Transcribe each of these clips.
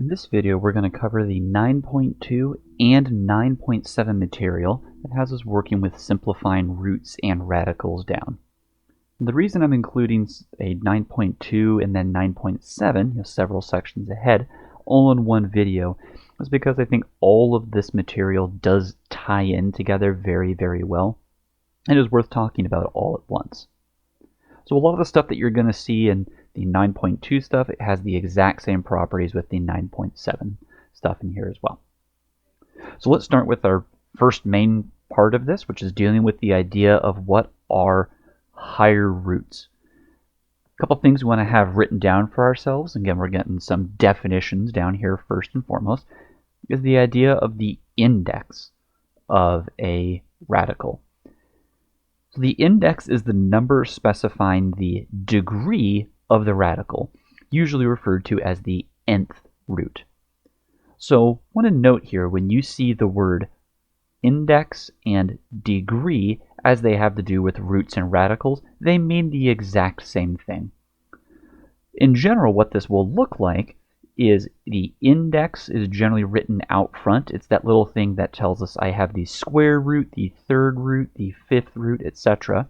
In this video, we're going to cover the 9.2 and 9.7 material that has us working with simplifying roots and radicals down. And the reason I'm including a 9.2 and then 9.7, several sections ahead, all in one video, is because I think all of this material does tie in together very, very well, and is worth talking about all at once. So a lot of the stuff that you're going to see in the 9.2 stuff, it has the exact same properties with the 9.7 stuff in here as well. So let's start with our first main part of this, which is dealing with the idea of what are higher roots. A couple things we want to have written down for ourselves. Again, we're getting some definitions down here first and foremost, is the idea of the index of a radical. So the index is the number specifying the degree of the radical, usually referred to as the nth root. So I want to note here, when you see the word index and degree as they have to do with roots and radicals, they mean the exact same thing. In general, what this will look like is the index is generally written out front. It's that little thing that tells us I have the square root, the third root, the fifth root, etc.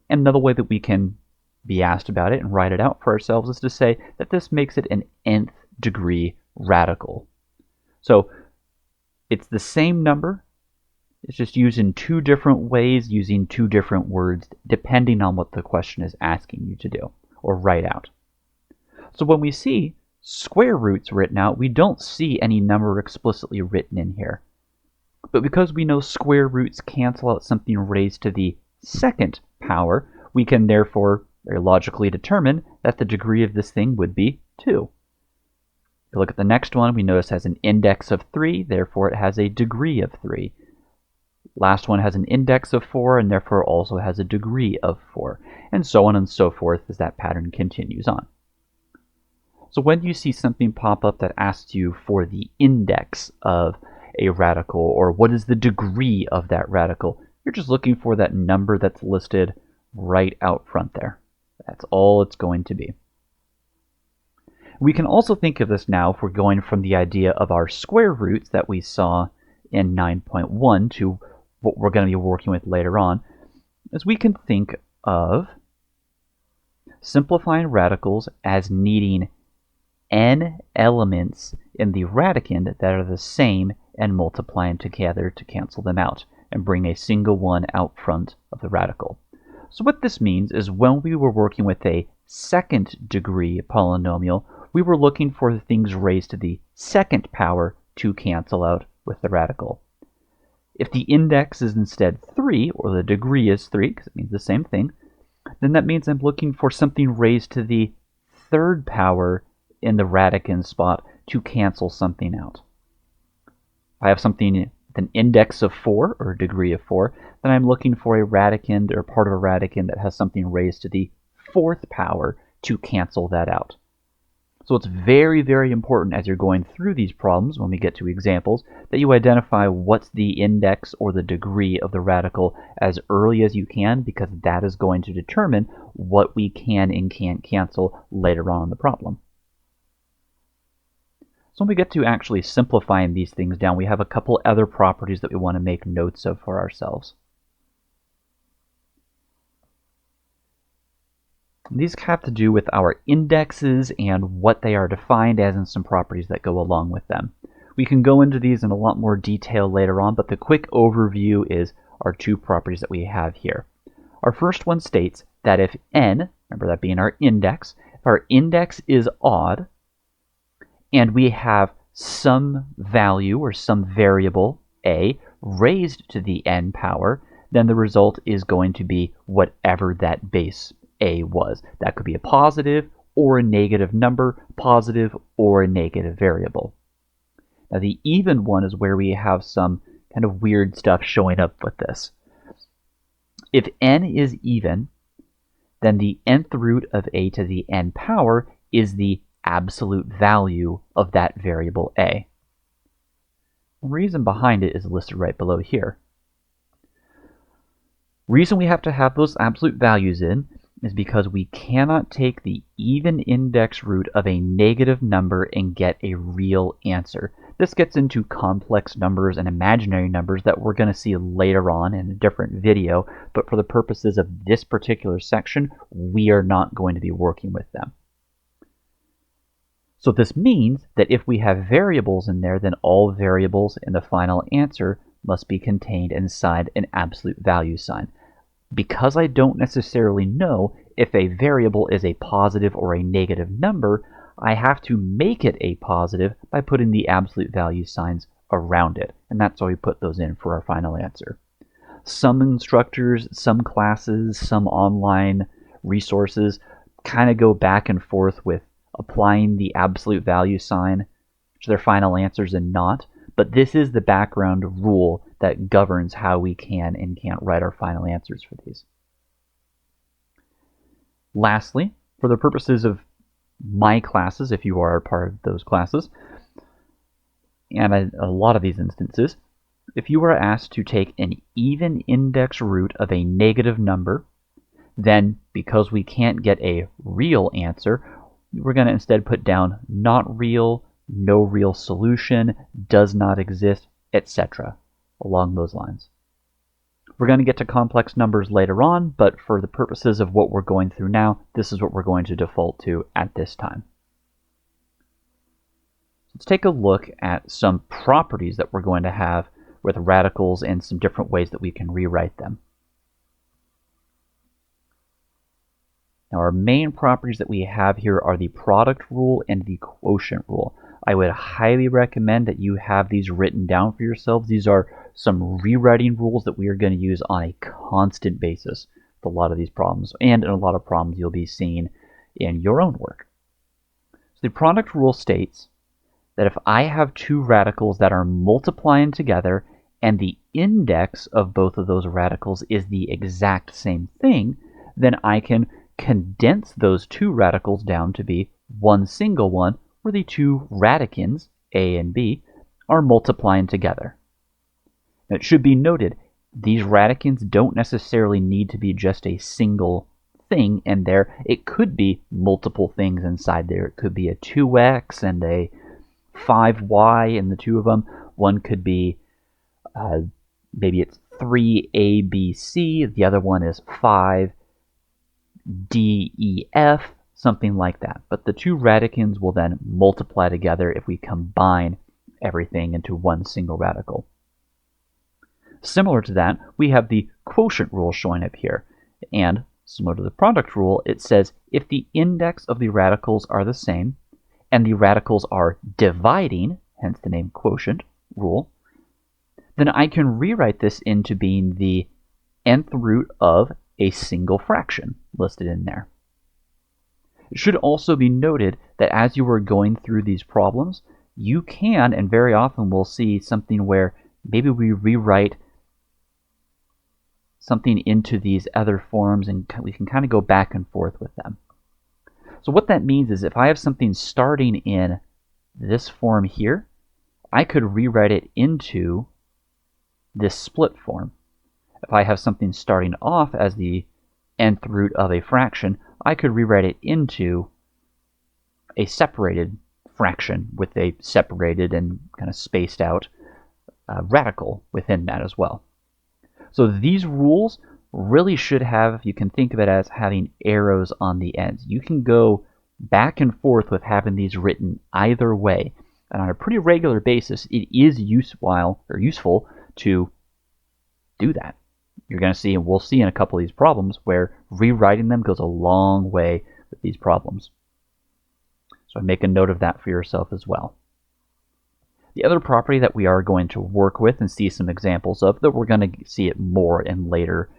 And another way that we can be asked about it and write it out for ourselves is to say that this makes it an nth degree radical. So it's the same number, it's just used in two different ways, using two different words, depending on what the question is asking you to do or write out. So when we see square roots written out, we don't see any number explicitly written in here. But because we know square roots cancel out something raised to the second power, we can therefore very logically determine that the degree of this thing would be 2. If you look at the next one, we notice it has an index of 3, therefore it has a degree of 3. Last one has an index of 4, and therefore also has a degree of 4, and so on and so forth as that pattern continues on. So when you see something pop up that asks you for the index of a radical, or what is the degree of that radical, you're just looking for that number that's listed right out front there. That's all it's going to be. We can also think of this now if we're going from the idea of our square roots that we saw in 9.1 to what we're going to be working with later on, as we can think of simplifying radicals as needing n elements in the radicand that are the same and multiplying together to cancel them out and bring a single one out front of the radical. So what this means is when we were working with a second degree polynomial, we were looking for things raised to the second power to cancel out with the radical. If the index is instead 3, or the degree is 3, because it means the same thing, then that means I'm looking for something raised to the third power in the radicand spot to cancel something out. If I have something with an index of 4, or a degree of 4, then I'm looking for a radicand, or part of a radicand that has something raised to the fourth power to cancel that out. So it's very, very important as you're going through these problems, when we get to examples, that you identify what's the index or the degree of the radical as early as you can, because that is going to determine what we can and can't cancel later on in the problem. So when we get to actually simplifying these things down, we have a couple other properties that we want to make notes of for ourselves. These have to do with our indexes and what they are defined as and some properties that go along with them. We can go into these in a lot more detail later on, but the quick overview is our two properties that we have here. Our first one states that if n, remember that being our index, if our index is odd, and we have some value or some variable a raised to the n power, then the result is going to be whatever that base a was. That could be a positive or a negative number, positive or a negative variable. Now the even one is where we have some kind of weird stuff showing up with this. If n is even, then the nth root of a to the n power is the absolute value of that variable a. The reason behind it is listed right below here. Reason we have to have those absolute values in is because we cannot take the even index root of a negative number and get a real answer. This gets into complex numbers and imaginary numbers that we're going to see later on in a different video, but for the purposes of this particular section, we are not going to be working with them. So this means that if we have variables in there, then all variables in the final answer must be contained inside an absolute value sign. Because I don't necessarily know if a variable is a positive or a negative number, I have to make it a positive by putting the absolute value signs around it. And that's why we put those in for our final answer. Some instructors, some classes, some online resources kind of go back and forth with applying the absolute value sign to their final answers and not. But this is the background rule that governs how we can and can't write our final answers for these. Lastly, for the purposes of my classes, if you are a part of those classes, and a lot of these instances, if you are asked to take an even index root of a negative number, then because we can't get a real answer, we're going to instead put down not real, no real solution, does not exist, etc. along those lines. We're going to get to complex numbers later on, but for the purposes of what we're going through now, this is what we're going to default to at this time. Let's take a look at some properties that we're going to have with radicals and some different ways that we can rewrite them. Now, our main properties that we have here are the product rule and the quotient rule. I would highly recommend that you have these written down for yourselves. These are some rewriting rules that we are going to use on a constant basis with a lot of these problems, and in a lot of problems you'll be seeing in your own work. So the product rule states that if I have two radicals that are multiplying together and the index of both of those radicals is the exact same thing, then I can condense those two radicals down to be one single one where the two radicands, A and B, are multiplying together. Now, it should be noted, these radicands don't necessarily need to be just a single thing in there. It could be multiple things inside there. It could be a 2x and a 5y in the two of them. One could be, maybe it's 3abc. The other one is 5def, something like that. But the two radicands will then multiply together if we combine everything into one single radical. Similar to that, we have the quotient rule showing up here. And similar to the product rule, it says if the index of the radicals are the same and the radicals are dividing, hence the name quotient rule, then I can rewrite this into being the nth root of a single fraction listed in there. It should also be noted that as you are going through these problems, you can, and very often we'll see something where maybe we rewrite something into these other forms and we can kind of go back and forth with them. So what that means is if I have something starting in this form here, I could rewrite it into this split form. If I have something starting off as the nth root of a fraction, I could rewrite it into a separated fraction with a separated and kind of spaced out radical within that as well. So these rules really should have, you can think of it as having arrows on the ends. You can go back and forth with having these written either way. And on a pretty regular basis, it is useful to do that. You're going to see, and we'll see in a couple of these problems, where rewriting them goes a long way with these problems. So make a note of that for yourself as well. The other property that we are going to work with and see some examples of, that we're going to see it more in later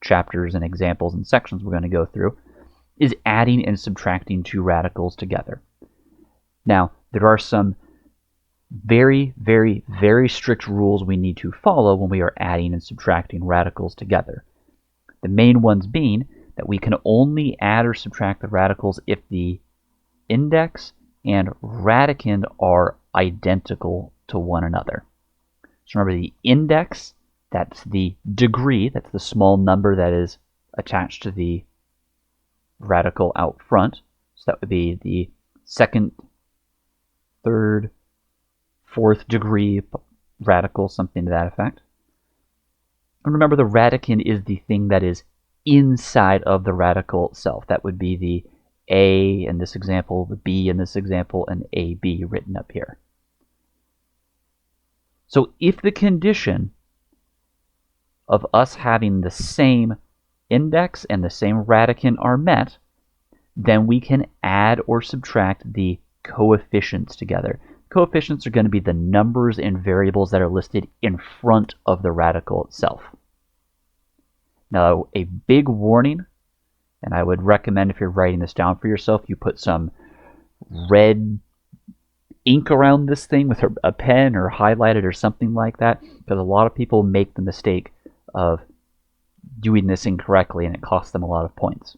chapters and examples and sections we're going to go through, is adding and subtracting two radicals together. Now, there are some very, very, very strict rules we need to follow when we are adding and subtracting radicals together. The main ones being that we can only add or subtract the radicals if the index and radicand are identical to one another. So remember, the index, that's the degree, that's the small number that is attached to the radical out front. So that would be the second, third, fourth degree radical, something to that effect. And remember, the radicand is the thing that is inside of the radical itself. That would be the A in this example, the B in this example, and AB written up here. So if the condition of us having the same index and the same radicand are met, then we can add or subtract the coefficients together. Coefficients are going to be the numbers and variables that are listed in front of the radical itself. Now, a big warning, and I would recommend if you're writing this down for yourself, you put some red ink around this thing with a pen or highlight it or something like that, because a lot of people make the mistake of doing this incorrectly and it costs them a lot of points.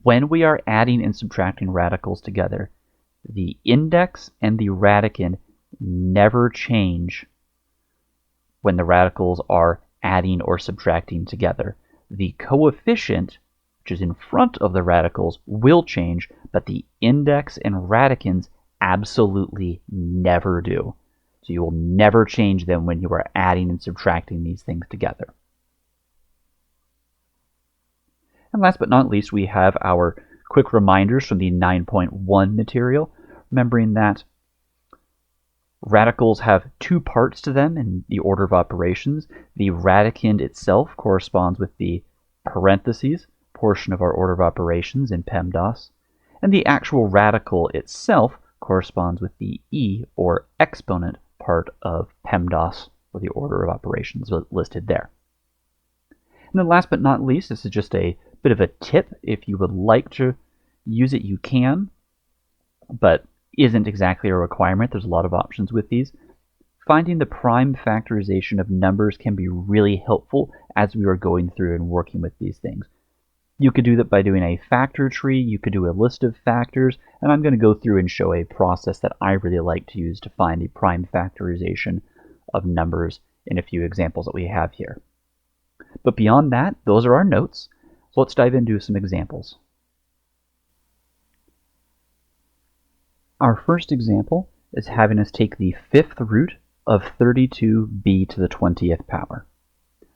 When we are adding and subtracting radicals together, the index and the radicand never change when the radicals are adding or subtracting together. The coefficient, which is in front of the radicals, will change, but the index and radicands absolutely never do. So you will never change them when you are adding and subtracting these things together. And last but not least, we have our quick reminders from the 9.1 material, remembering that radicals have two parts to them in the order of operations. The radicand itself corresponds with the parentheses portion of our order of operations in PEMDAS, and the actual radical itself corresponds with the e, or exponent, part of PEMDAS, or the order of operations listed there. And then last but not least, this is just a bit of a tip. If you would like to use it, you can, but isn't exactly a requirement. There's a lot of options with these. Finding the prime factorization of numbers can be really helpful as we are going through and working with these things. You could do that by doing a factor tree, you could do a list of factors, and I'm going to go through and show a process that I really like to use to find the prime factorization of numbers in a few examples that we have here. But beyond that, those are our notes. So let's dive into some examples. Our first example is having us take the fifth root of 32b to the 20th power.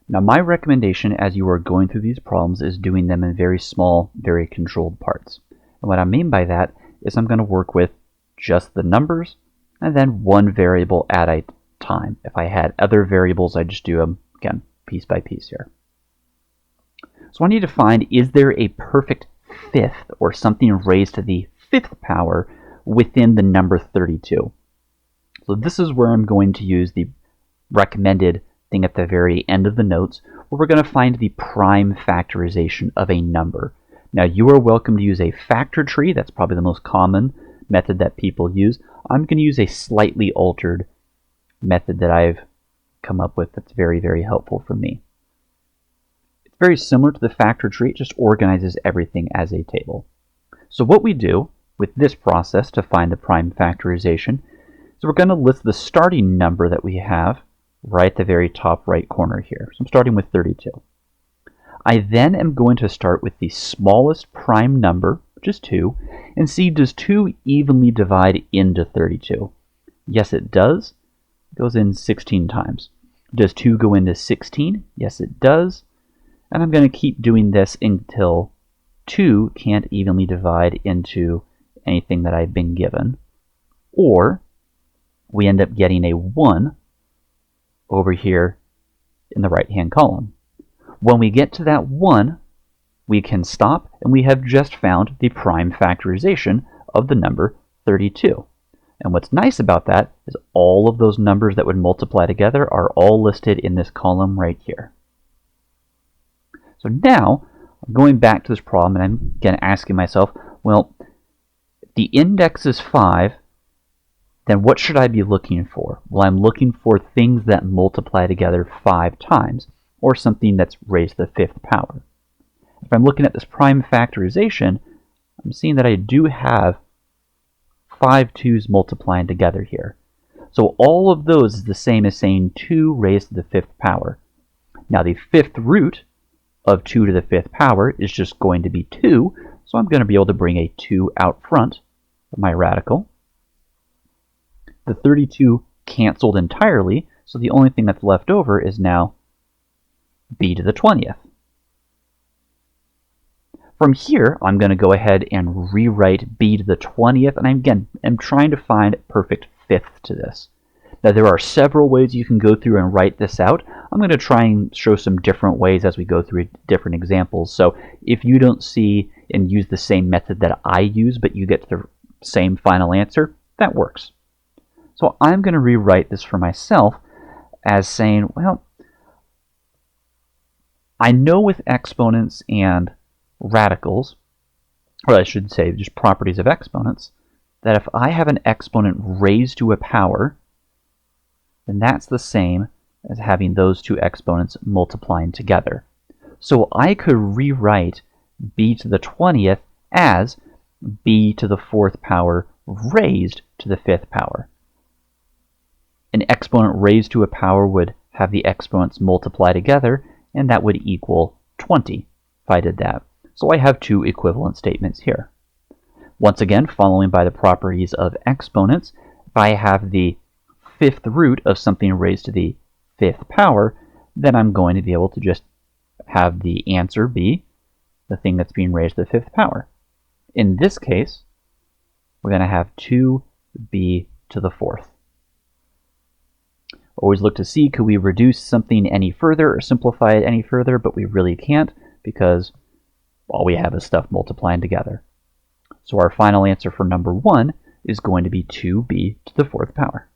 Now, my recommendation as you are going through these problems is doing them in very small, very controlled parts. And what I mean by that is I'm going to work with just the numbers and then one variable at a time. If I had other variables, I'd just do them, again, piece by piece here. So I need to find, is there a perfect fifth or something raised to the fifth power within the number 32? So this is where I'm going to use the recommended thing at the very end of the notes, where we're going to find the prime factorization of a number. Now, you are welcome to use a factor tree. That's probably the most common method that people use. I'm going to use a slightly altered method that I've come up with that's very, very helpful for me. It's very similar to the factor tree. It just organizes everything as a table. So what we do with this process to find the prime factorization is we're going to list the starting number that we have right at the very top right corner here. So I'm starting with 32. I then am going to start with the smallest prime number, which is 2, and see, does 2 evenly divide into 32? Yes, it does. It goes in 16 times. Does 2 go into 16? Yes, it does. And I'm going to keep doing this until 2 can't evenly divide into anything that I've been given. Or we end up getting a 1 over here in the right-hand column. When we get to that 1, we can stop, and we have just found the prime factorization of the number 32. And what's nice about that is all of those numbers that would multiply together are all listed in this column right here. So now, I'm going back to this problem, and I'm again asking myself, well, if the index is 5, then what should I be looking for? Well, I'm looking for things that multiply together 5 times, or something that's raised to the fifth power. If I'm looking at this prime factorization, I'm seeing that I do have 5 2's multiplying together here. So all of those is the same as saying 2 raised to the fifth power. Now the fifth root of 2 to the fifth power is just going to be 2, So I'm going to be able to bring a 2 out front of my radical. The 32 canceled entirely, so the only thing that's left over is now b to the 20th. From here, I'm going to go ahead and rewrite b to the 20th, and again, I'm trying to find a perfect fifth to this. Now, there are several ways you can go through and write this out. I'm going to try and show some different ways as we go through different examples. So if you don't see and use the same method that I use, but you get the same final answer, that works. So I'm going to rewrite this for myself as saying, well, I know with exponents and radicals, or I should say just properties of exponents, that if I have an exponent raised to a power, then that's the same as having those two exponents multiplying together. So I could rewrite b to the 20th as b to the 4th power raised to the 5th power. An exponent raised to a power would have the exponents multiply together, and that would equal 20 if I did that. So I have two equivalent statements here. Once again, following by the properties of exponents, if I have the 5th root of something raised to the 5th power, then I'm going to be able to just have the answer be the thing that's being raised to the 5th power. In this case, we're going to have 2b to the 4th. Always look to see, could we reduce something any further or simplify it any further, but we really can't because all we have is stuff multiplying together. So our final answer for number 1 is going to be 2b to the 4th power.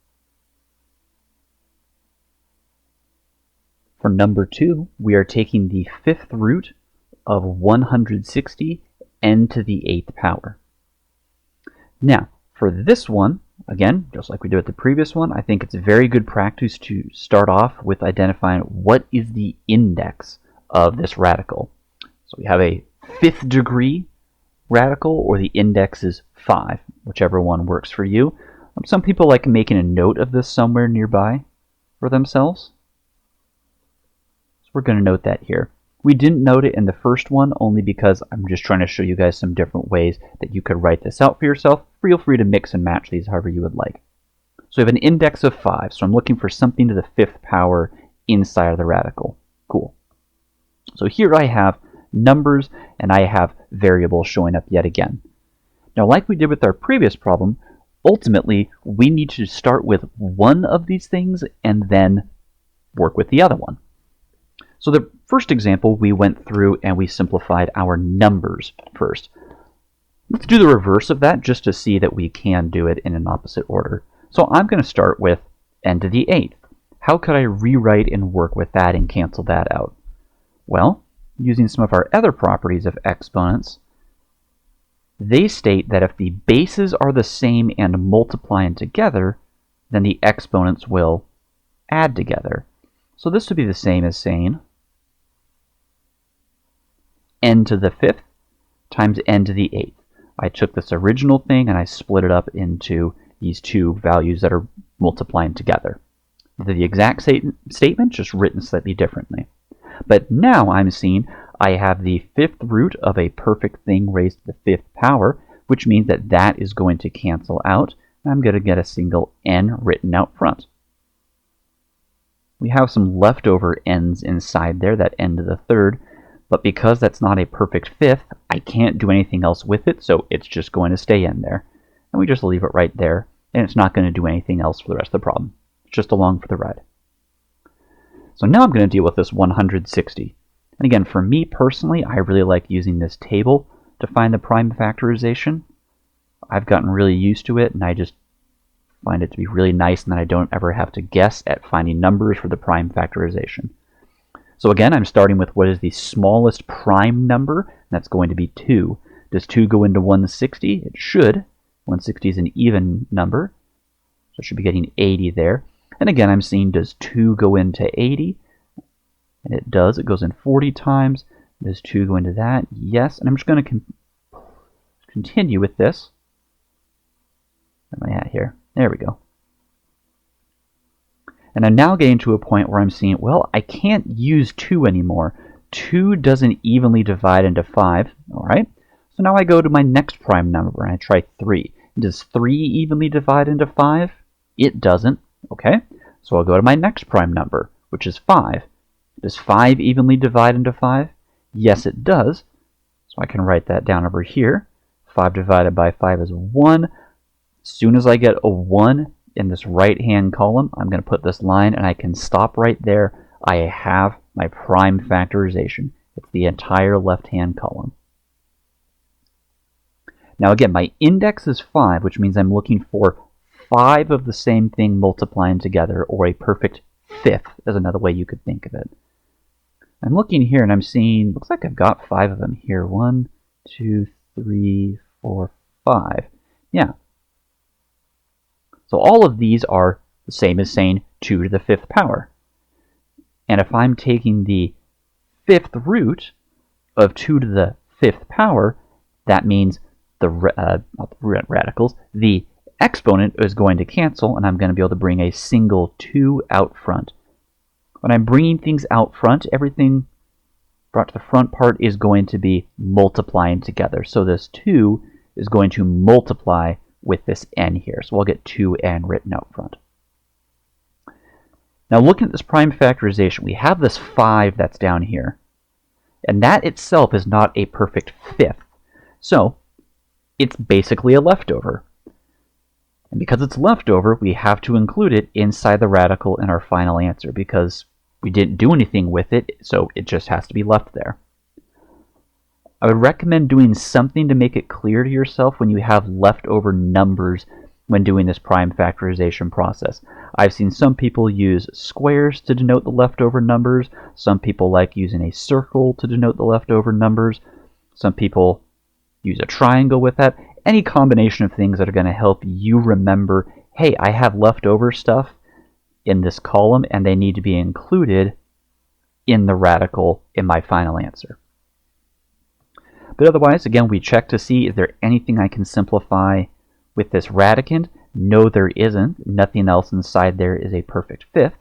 For number 2, we are taking the 5th root of 160 n to the 8th power. Now, for this one, again, just like we did with the previous one, I think it's very good practice to start off with identifying what is the index of this radical. So we have a 5th degree radical, or the index is 5, whichever one works for you. Some people like making a note of this somewhere nearby for themselves. So we're going to note that here. We didn't note it in the first one only because I'm just trying to show you guys some different ways that you could write this out for yourself. Feel free to mix and match these however you would like. So we have an index of 5, so I'm looking for something to the 5th power inside of the radical. Cool. So here I have numbers and I have variables showing up yet again. Now, like we did with our previous problem, ultimately we need to start with one of these things and then work with the other one. So the first example, we went through and we simplified our numbers first. Let's do the reverse of that just to see that we can do it in an opposite order. So I'm going to start with n to the 8th. How could I rewrite and work with that and cancel that out? Well, using some of our other properties of exponents, they state that if the bases are the same and multiplying together, then the exponents will add together. So this would be the same as saying n to the 5th times n to the 8th. I took this original thing and I split it up into these two values that are multiplying together. The exact statement, just written slightly differently. But now I'm seeing I have the 5th root of a perfect thing raised to the 5th power, which means that that is going to cancel out, and I'm going to get a single n written out front. We have some leftover n's inside there, that n to the 3rd, but because that's not a perfect 5th, I can't do anything else with it, so it's just going to stay in there. And we just leave it right there, and it's not going to do anything else for the rest of the problem. It's just along for the ride. So now I'm going to deal with this 160. And again, for me personally, I really like using this table to find the prime factorization. I've gotten really used to it, and I just find it to be really nice, and then I don't ever have to guess at finding numbers for the prime factorization. So again, I'm starting with what is the smallest prime number, and that's going to be 2. Does 2 go into 160? It should. 160 is an even number, so I should be getting 80 there. And again, I'm seeing, does 2 go into 80? And it does. It goes in 40 times. Does 2 go into that? Yes. And I'm just going to continue with this. Where am I at here? There we go. And I'm now getting to a point where I'm seeing, well, I can't use 2 anymore. 2 doesn't evenly divide into 5. All right. So now I go to my next prime number and I try 3. Does 3 evenly divide into 5? It doesn't. Okay, so I'll go to my next prime number, which is 5. Does 5 evenly divide into 5? Yes, it does. So I can write that down over here. 5 divided by 5 is 1. As soon as I get a 1 in this right-hand column, I'm going to put this line, and I can stop right there. I have my prime factorization. It's the entire left-hand column. Now again, my index is 5, which means I'm looking for 5 of the same thing multiplying together, or a perfect fifth is another way you could think of it. I'm looking here and I'm seeing, looks like I've got 5 of them here. 1, 2, 3, 4, 5. Yeah. So all of these are the same as saying 2 to the 5th power. And if I'm taking the 5th root of 2 to the 5th power, that means not the radicals, the exponent is going to cancel, and I'm going to be able to bring a single 2 out front. When I'm bringing things out front, everything brought to the front part is going to be multiplying together. So this 2 is going to multiply with this n here. So we'll get 2n written out front. Now looking at this prime factorization, we have this 5 that's down here. And that itself is not a perfect fifth. So it's basically a leftover. And because it's leftover, we have to include it inside the radical in our final answer because we didn't do anything with it, so it just has to be left there. I would recommend doing something to make it clear to yourself when you have leftover numbers when doing this prime factorization process. I've seen some people use squares to denote the leftover numbers. Some people like using a circle to denote the leftover numbers. Some people use a triangle with that. Any combination of things that are going to help you remember, hey, I have leftover stuff in this column and they need to be included in the radical in my final answer. But otherwise, again, we check to see, is there anything I can simplify with this radicand? No, there isn't. Nothing else inside there is a perfect fifth.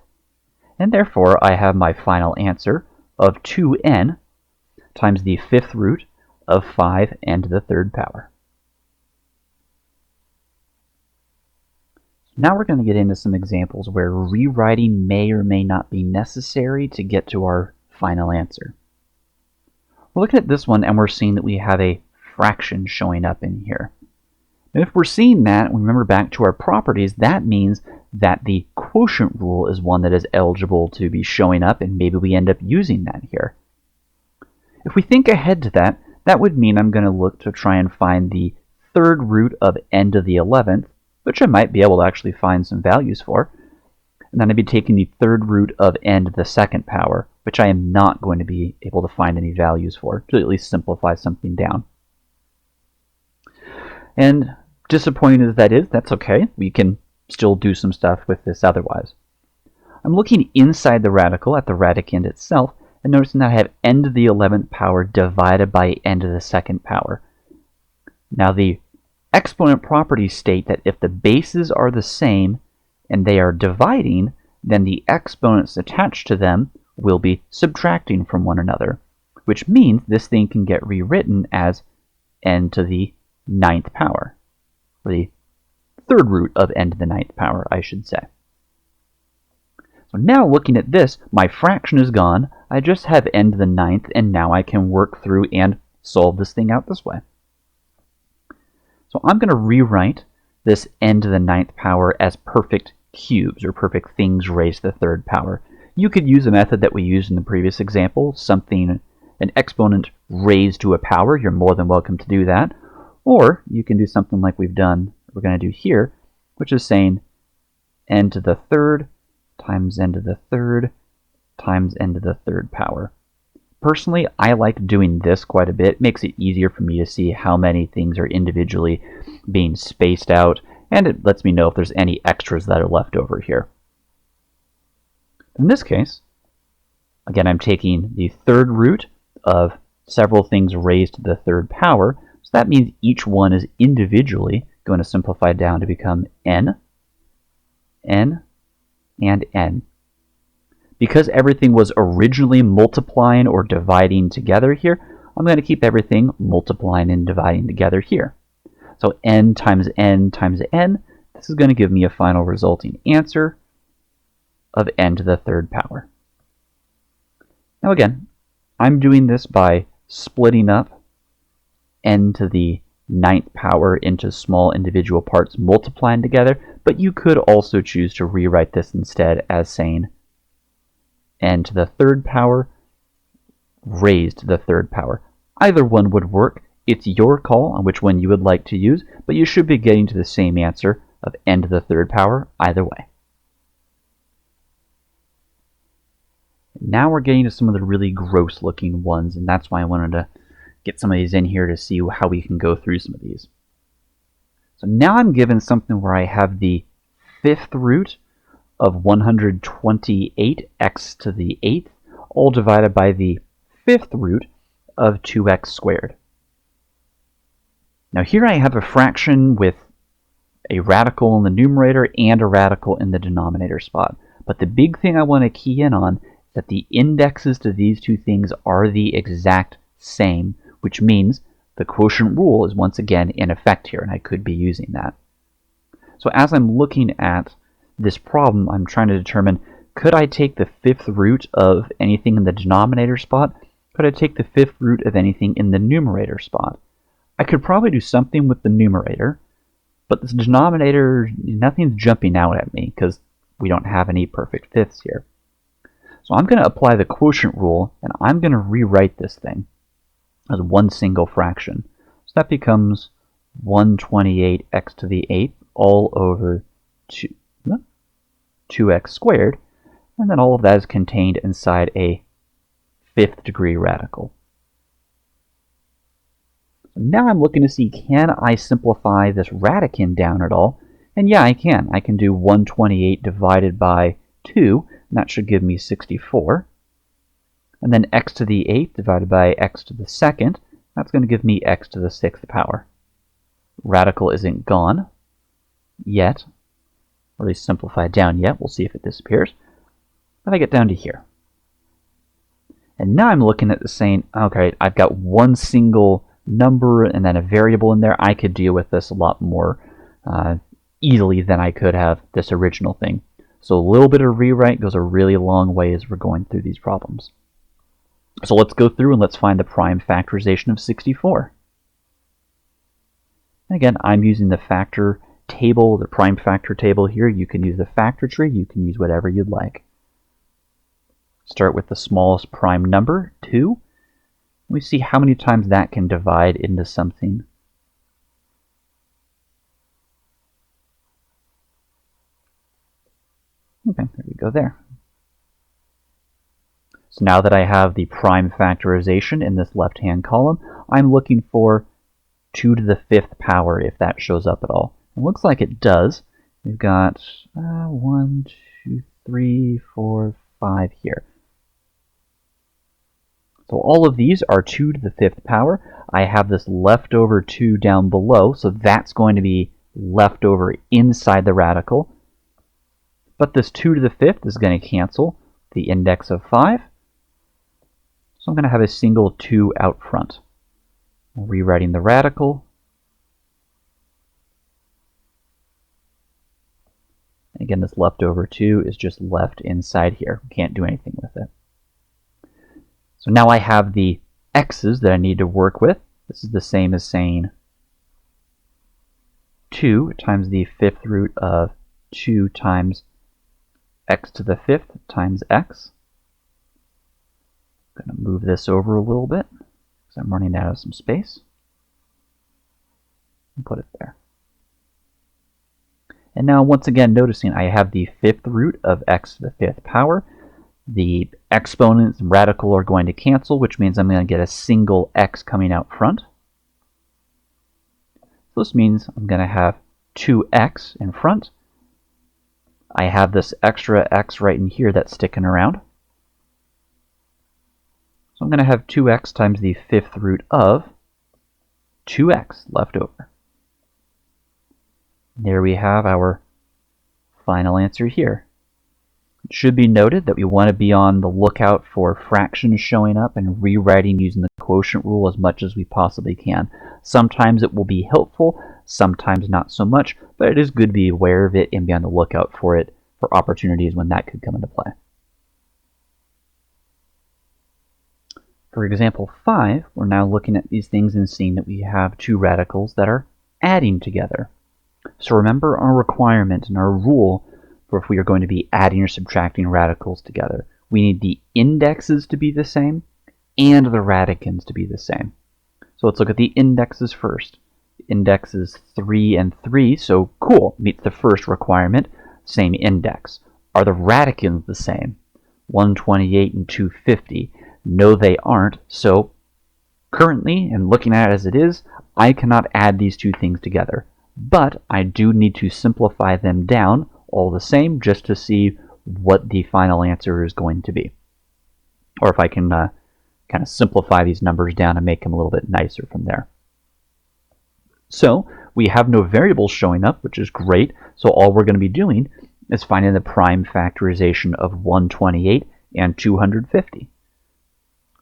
And therefore, I have my final answer of 2n times the 5th root of 5n to the 3rd power. Now we're going to get into some examples where rewriting may or may not be necessary to get to our final answer. We're looking at this one and we're seeing that we have a fraction showing up in here. And if we're seeing that, remember back to our properties, that means that the quotient rule is one that is eligible to be showing up, and maybe we end up using that here. If we think ahead to that, that would mean I'm going to look to try and find the 3rd root of n to the 11th, which I might be able to actually find some values for. And then I'd be taking the 3rd root of n to the 2nd power, which I am not going to be able to find any values for, to at least simplify something down. And disappointing as that is, that's okay. We can still do some stuff with this otherwise. I'm looking inside the radical at the radicand itself, and noticing that I have n to the 11th power divided by n to the 2nd power. Now the exponent properties state that if the bases are the same and they are dividing, then the exponents attached to them will be subtracting from one another, which means this thing can get rewritten as n to the 9th power, or the 3rd root of n to the 9th power, I should say. So now looking at this, my fraction is gone, I just have n to the 9th, and now I can work through and solve this thing out this way. So I'm going to rewrite this n to the 9th power as perfect cubes, or perfect things raised to the 3rd power. You could use a method that we used in the previous example, an exponent raised to a power. You're more than welcome to do that. Or you can do something like we're going to do here, which is saying n to the 3rd times n to the 3rd times n to the 3rd power. Personally, I like doing this quite a bit. It makes it easier for me to see how many things are individually being spaced out, and it lets me know if there's any extras that are left over here. In this case, again, I'm taking the 3rd root of several things raised to the 3rd power, so that means each one is individually going to simplify down to become n, n, and n. Because everything was originally multiplying or dividing together here, I'm going to keep everything multiplying and dividing together here. So n times n times n, this is going to give me a final resulting answer of n to the third power. Now again, I'm doing this by splitting up n to the 9th power into small individual parts multiplying together, but you could also choose to rewrite this instead as saying n to the third power raised to the third power. Either one would work. It's your call on which one you would like to use, but you should be getting to the same answer of n to the third power either way. Now we're getting to some of the really gross looking ones, and that's why I wanted to get some of these in here to see how we can go through some of these. So now I'm given something where I have the 5th root of 128x to the 8th, all divided by the 5th root of 2x squared. Now here I have a fraction with a radical in the numerator and a radical in the denominator spot. But the big thing I want to key in on is that the indexes to these two things are the exact same, which means the quotient rule is once again in effect here, and I could be using that. So as I'm looking at this problem, I'm trying to determine, could I take the 5th root of anything in the denominator spot? Could I take the 5th root of anything in the numerator spot? I could probably do something with the numerator, but this denominator, nothing's jumping out at me because we don't have any perfect fifths here. So I'm going to apply the quotient rule, and I'm going to rewrite this thing as one single fraction. So that becomes 128x to the 8th all over 2x squared, and then all of that is contained inside a 5th degree radical. Now I'm looking to see, can I simplify this radicand down at all? And yeah, I can. I can do 128 divided by 2, and that should give me 64. And then x to the 8th divided by x to the 2nd, that's going to give me x to the 6th power. Radical isn't gone yet, or at least simplified down yet. We'll see if it disappears. But I get down to here. And now I'm looking at this saying, okay, I've got one single number and then a variable in there. I could deal with this a lot more easily than I could have this original thing. So a little bit of rewrite goes a really long way as we're going through these problems. So let's go through and let's find the prime factorization of 64. And again, I'm using the factor table, the prime factor table here. You can use the factor tree. You can use whatever you'd like. Start with the smallest prime number, 2. We see how many times that can divide into something. Okay, there we go there. So now that I have the prime factorization in this left-hand column, I'm looking for 2 to the 5th power if that shows up at all. It looks like it does. We've got 1, 2, 3, 4, 5 here. So all of these are 2 to the 5th power. I have this leftover 2 down below, so that's going to be left over inside the radical. But this 2 to the 5th is going to cancel the index of 5. So I'm going to have a single 2 out front. Rewriting the radical. Again, this leftover 2 is just left inside here. Can't do anything with it. So now I have the x's that I need to work with. This is the same as saying 2 times the 5th root of 2 times x to the 5th times x. I'm going to move this over a little bit because I'm running out of some space. And put it there. And now once again, noticing I have the 5th root of x to the 5th power. The exponents and radical are going to cancel, which means I'm going to get a single x coming out front. So this means I'm going to have 2x in front. I have this extra x right in here that's sticking around. So I'm going to have 2x times the 5th root of 2x left over. There we have our final answer here. It should be noted that we want to be on the lookout for fractions showing up and rewriting using the quotient rule as much as we possibly can. Sometimes it will be helpful, sometimes not so much, but it is good to be aware of it and be on the lookout for it for opportunities when that could come into play. For example 5, we're now looking at these things and seeing that we have two radicals that are adding together. So remember our requirement and our rule for if we are going to be adding or subtracting radicals together. We need the indexes to be the same and the radicands to be the same. So let's look at the indexes first. Index is 3 and 3, so cool, meets the first requirement, same index. Are the radicands the same? 128 and 250. No, they aren't, so currently, and looking at it as it is, I cannot add these two things together. But I do need to simplify them down all the same just to see what the final answer is going to be. Or if I can kind of simplify these numbers down and make them a little bit nicer from there. So we have no variables showing up, which is great. So all we're going to be doing is finding the prime factorization of 128 and 250.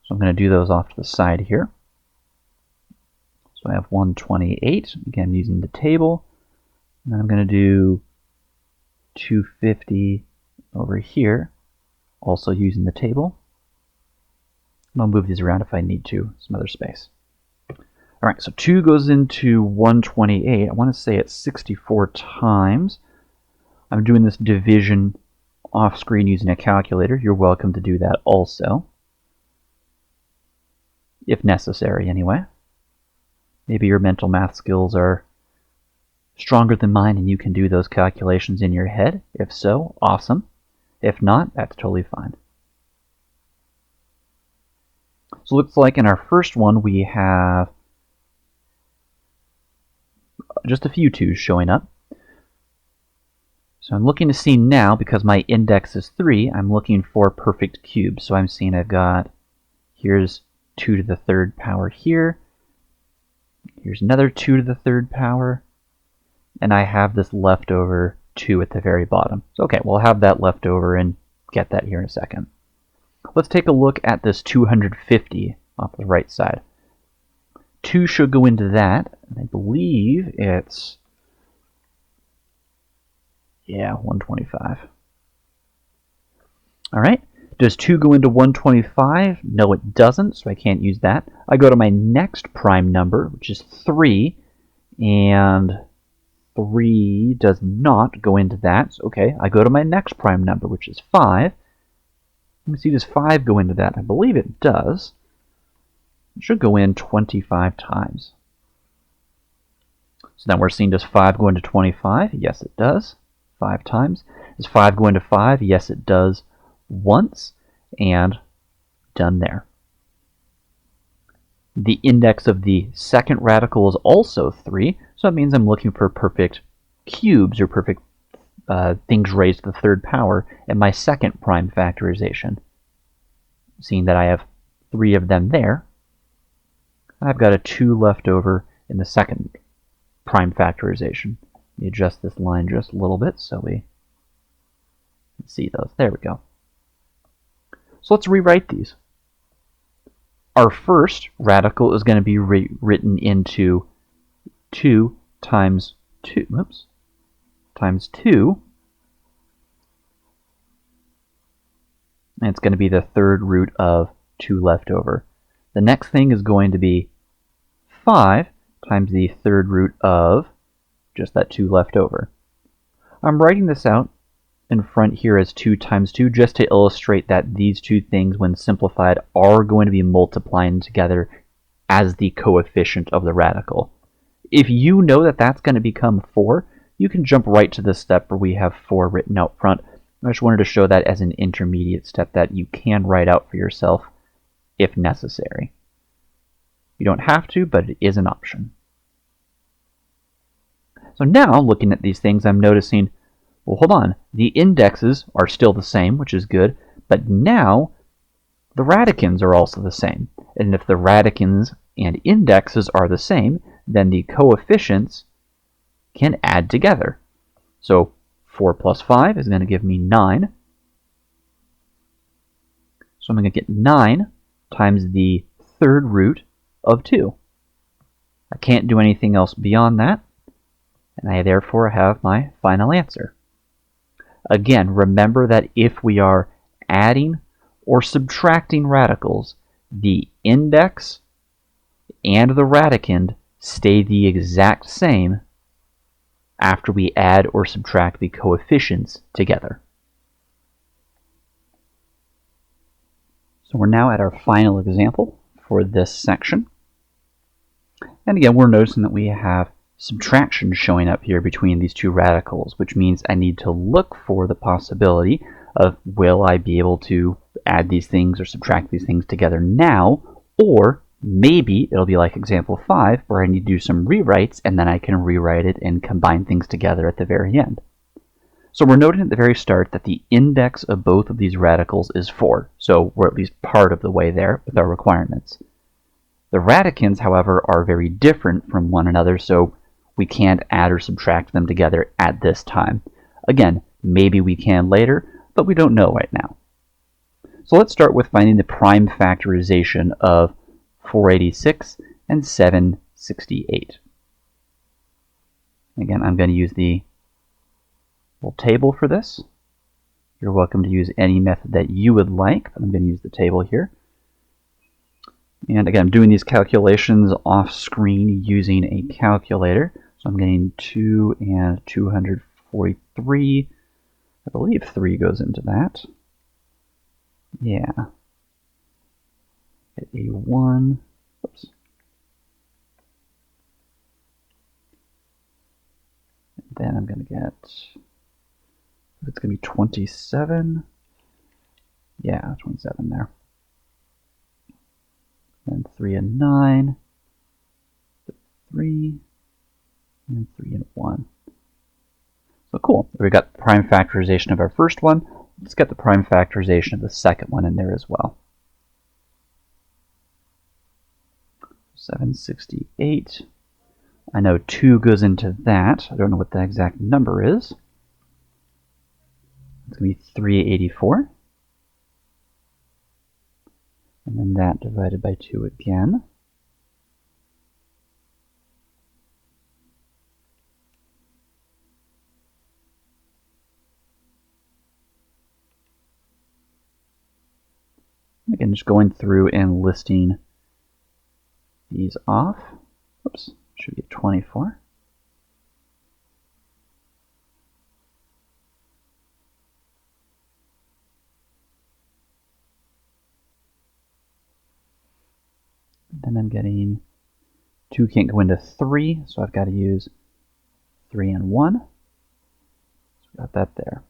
So I'm going to do those off to the side here. So I have 128, again using the table. And then I'm going to do 250 over here, also using the table. I'll move these around if I need to, some other space. All right, so 2 goes into 128. I want to say it's 64 times. I'm doing this division off screen using a calculator. You're welcome to do that also, if necessary anyway. Maybe your mental math skills are stronger than mine and you can do those calculations in your head. If so, awesome. If not, that's totally fine. So it looks like in our first one we have just a few 2's showing up. So I'm looking to see now, because my index is 3, I'm looking for perfect cubes. So I'm seeing I've got, here's 2 to the 3rd power here. Here's another 2 to the 3rd power. And I have this leftover 2 at the very bottom. So okay, we'll have that left over and get that here in a second. Let's take a look at this 250 off the right side. 2 should go into that. And I believe it's, yeah, 125. All right. Does 2 go into 125? No, it doesn't, so I can't use that. I go to my next prime number, which is 3, and 3 does not go into that. So, okay, I go to my next prime number, which is 5. Let me see, does 5 go into that? I believe it does. It should go in 25 times. So now we're seeing, does 5 go into 25? Yes, it does. 5 times. Does 5 go into 5? Yes, it does. Once, and done there. The index of the second radical is also 3, so that means I'm looking for perfect cubes or perfect things raised to the 3rd power in my second prime factorization. Seeing that I have 3 of them there, I've got a 2 left over in the second prime factorization. Let me adjust this line just a little bit so we can see those. There we go. So let's rewrite these. Our first radical is going to be written into 2 times 2, times 2. And it's going to be the 3rd root of 2 left over. The next thing is going to be 5 times the 3rd root of just that 2 left over. I'm writing this out in front here as 2 times 2 just to illustrate that these two things, when simplified, are going to be multiplying together as the coefficient of the radical. If you know that that's going to become 4, you can jump right to the step where we have 4 written out front. I just wanted to show that as an intermediate step that you can write out for yourself if necessary. You don't have to, but it is an option. So now, looking at these things, I'm noticing, well, hold on, the indexes are still the same, which is good, but now the radicands are also the same. And if the radicands and indexes are the same, then the coefficients can add together. So 4 plus 5 is going to give me 9. So I'm going to get 9 times the third root of 2. I can't do anything else beyond that, and I therefore have my final answer. Again, remember that if we are adding or subtracting radicals, the index and the radicand stay the exact same after we add or subtract the coefficients together. So we're now at our final example for this section. And again, we're noticing that we have subtraction showing up here between these two radicals, which means I need to look for the possibility of, will I be able to add these things or subtract these things together now, or maybe it'll be like example 5 where I need to do some rewrites and then I can rewrite it and combine things together at the very end. So we're noting at the very start that the index of both of these radicals is 4, so we're at least part of the way there with our requirements. The radicands, however, are very different from one another, so we can't add or subtract them together at this time. Again, maybe we can later, but we don't know right now. So let's start with finding the prime factorization of 486 and 768. Again, I'm going to use the little table for this. You're welcome to use any method that you would like, but I'm going to use the table here. And again, I'm doing these calculations off screen using a calculator. So I'm getting 2 and 243. I believe 3 goes into that. Yeah. Get 81. Oops. And then I'm going to get, it's going to be 27. Yeah, 27 there. And 3 and 9. 3. And 3 and 1. So cool. We've got the prime factorization of our first one. Let's get the prime factorization of the second one in there as well. 768. I know 2 goes into that. I don't know what the exact number is. It's going to be 384. And then that divided by 2 again. Again, just going through and listing these off. Oops, should be 24. Then I'm getting 2 can't go into 3, so I've got to use 3 and 1. So we got that there.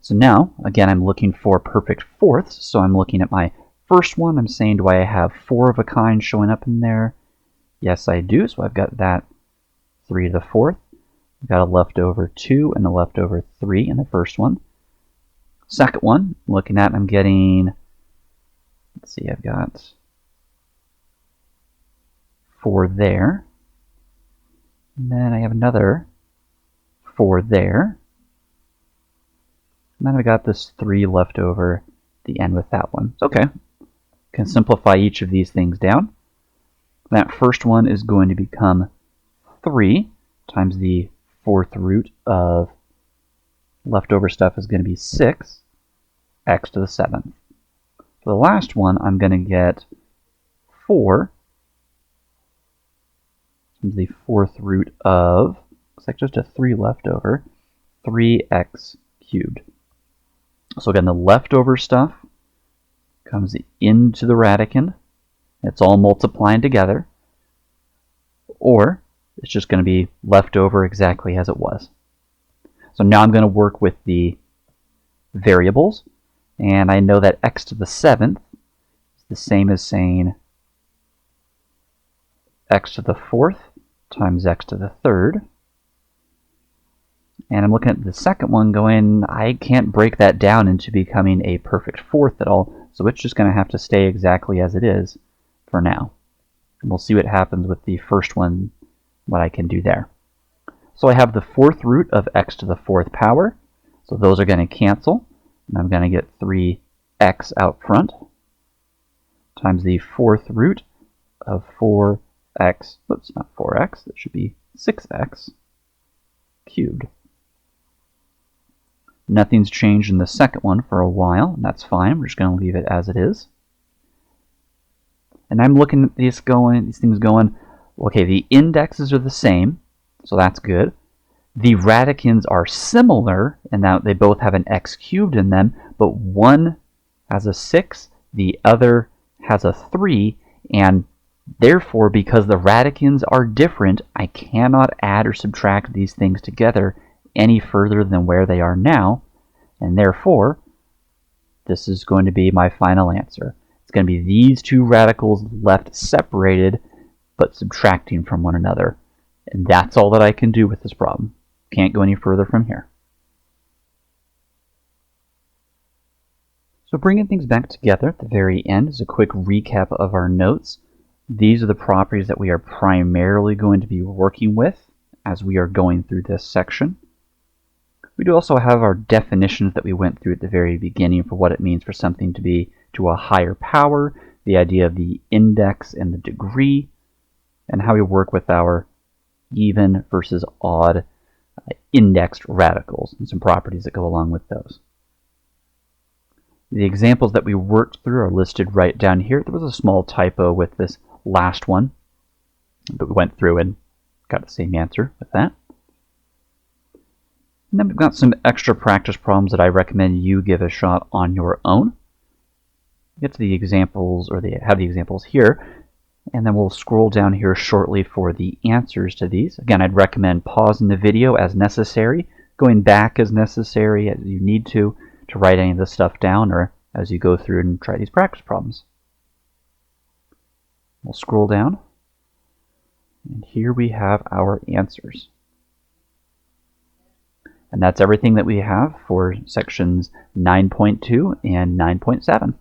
So now, again, I'm looking for perfect fourths. So I'm looking at my first one. I'm saying, do I have 4 of a kind showing up in there? Yes, I do. So I've got that 3 to the 4th. I've got a leftover 2 and a leftover 3 in the first one. Second one, looking at, I'm getting, let's see, I've got 4 there. And then I have another 4 there. And then I got this 3 left over the end with that one. Okay, can simplify each of these things down. That first one is going to become 3 times the 4th root of leftover stuff is going to be 6, x to the 7th. For the last one, I'm going to get 4 times the 4th root of, looks like just a 3 left over, 3x cubed. So again, the leftover stuff comes into the radicand. It's all multiplying together. Or it's just going to be left over exactly as it was. So now I'm going to work with the variables. And I know that x to the 7th is the same as saying x to the 4th times x to the 3rd. And I'm looking at the second one going, I can't break that down into becoming a perfect fourth at all, so it's just going to have to stay exactly as it is for now. And we'll see what happens with the first one, what I can do there. So I have the 4th root of x to the 4th power, So those are going to cancel, and I'm going to get 3x out front times the fourth root of 4x, oops, not 4x, that should be 6x cubed. Nothing's changed in the second one for a while, and that's fine. We're just going to leave it as it is. And I'm looking at these things going, okay, the indexes are the same, so that's good. The radicands are similar in that they both have an x cubed in them, but one has a 6, the other has a 3, and therefore, because the radicands are different, I cannot add or subtract these things together any further than where they are now, and therefore, this is going to be my final answer. It's going to be these two radicals left separated, but subtracting from one another. And that's all that I can do with this problem. Can't go any further from here. So bringing things back together at the very end is a quick recap of our notes. These are the properties that we are primarily going to be working with as we are going through this section. We do also have our definitions that we went through at the very beginning for what it means for something to be to a higher power, the idea of the index and the degree, and how we work with our even versus odd indexed radicals and some properties that go along with those. The examples that we worked through are listed right down here. There was a small typo with this last one, but we went through and got the same answer with that. And then we've got some extra practice problems that I recommend you give a shot on your own. Get to the examples, or have the examples here, and then we'll scroll down here shortly for the answers to these. Again, I'd recommend pausing the video as necessary, going back as necessary as you need to write any of this stuff down, or as you go through and try these practice problems. We'll scroll down, and here we have our answers. And that's everything that we have for sections 9.2 and 9.7.